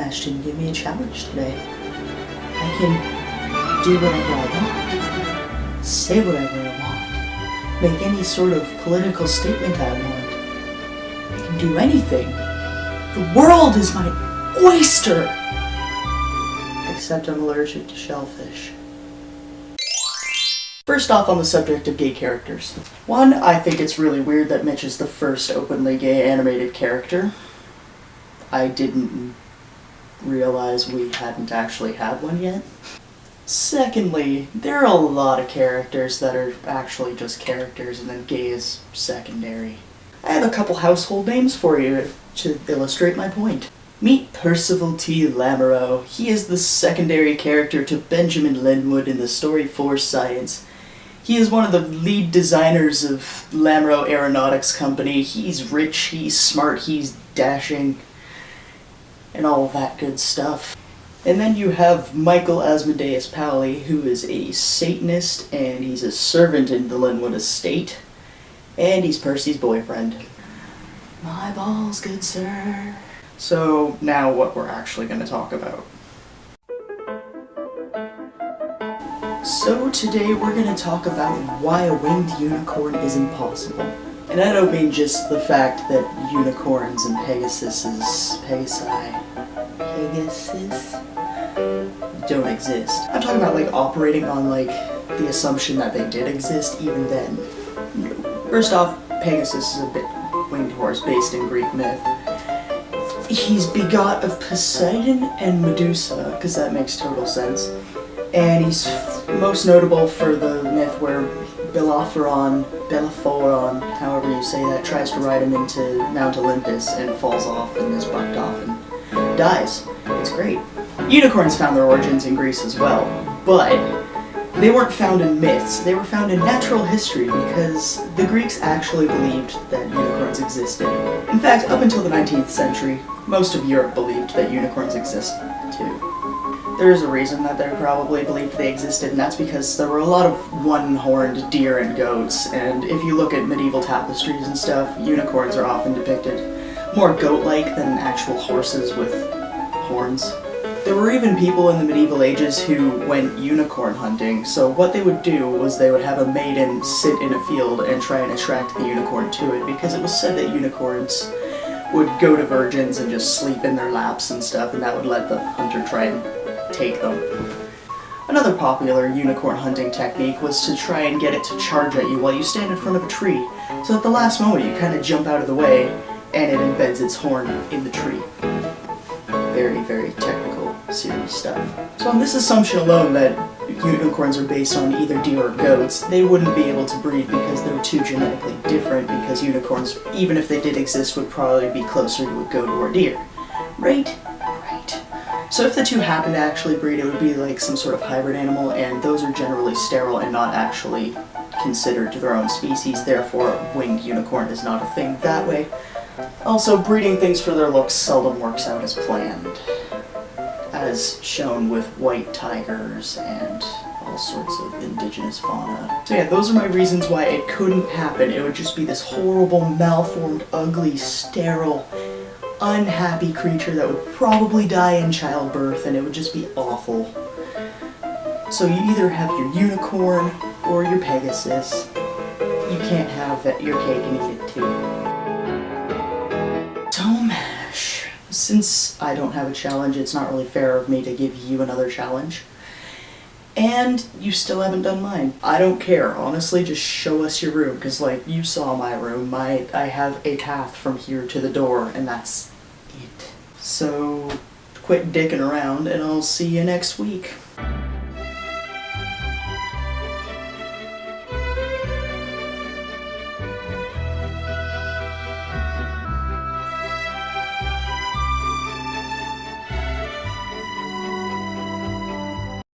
Mash didn't give me a challenge today. I can do whatever I want, say whatever I want, make any sort of political statement I want. I can do anything. The world is my oyster! Except I'm allergic to shellfish. First off, on the subject of gay characters. One, I think it's really weird that Mitch is the first openly gay animated character. I didn't realize we hadn't actually had one yet. Secondly, there are a lot of characters that are actually just characters and then gay is secondary. I have a couple household names for you to illustrate my point. Meet Percival T. Lamoureux. He is the secondary character to Benjamin Linwood in the story Force Science. He is one of the lead designers of Lamoureux Aeronautics Company. He's rich, he's smart, he's dashing, and all that good stuff. And then you have Michael Asmodeus Powley, who is a Satanist, and he's a servant in the Linwood estate, and he's Percy's boyfriend. My balls, good sir. So, now what we're actually going to talk about. So today we're going to talk about why a winged unicorn is impossible. And I don't mean just the fact that unicorns and Pegasus don't exist. I'm talking about like operating on like the assumption that they did exist even then. First off, Pegasus is a winged horse based in Greek myth. He's begot of Poseidon and Medusa, because that makes total sense. And he's most notable for the myth where Bellerophon, however you say that, tries to ride him into Mount Olympus and falls off and is bucked off and dies. It's great. Unicorns found their origins in Greece as well, but they weren't found in myths. They were found in natural history because the Greeks actually believed that unicorns existed. In fact, up until the 19th century, most of Europe believed that unicorns existed too. There is a reason that they probably believed they existed, and that's because there were a lot of one-horned deer and goats, and if you look at medieval tapestries and stuff, unicorns are often depicted more goat-like than actual horses with horns. There were even people in the medieval ages who went unicorn hunting, so what they would do was they would have a maiden sit in a field and try and attract the unicorn to it, because it was said that unicorns would go to virgins and just sleep in their laps and stuff, and that would let the hunter try and take them. Another popular unicorn hunting technique was to try and get it to charge at you while you stand in front of a tree, so at the last moment you kind of jump out of the way and it embeds its horn in the tree. Very, very technical, serious stuff. So on this assumption alone that unicorns are based on either deer or goats, they wouldn't be able to breed because they're too genetically different, because unicorns, even if they did exist, would probably be closer to a goat or a deer. Right? So if the two happen to actually breed, it would be like some sort of hybrid animal, and those are generally sterile and not actually considered their own species, therefore a winged unicorn is not a thing that way. Also, breeding things for their looks seldom works out as planned, as shown with white tigers and all sorts of indigenous fauna. So yeah, those are my reasons why it couldn't happen. It would just be this horrible, malformed, ugly, sterile, unhappy creature that would probably die in childbirth, and it would just be awful. So you either have your unicorn or your Pegasus. You can't have your cake and eat it too. So Mash, since I don't have a challenge, it's not really fair of me to give you another challenge. And you still haven't done mine. I don't care, honestly, just show us your room, because like, you saw my room. I have a path from here to the door, and that's it. So, quit dicking around, and I'll see you next week.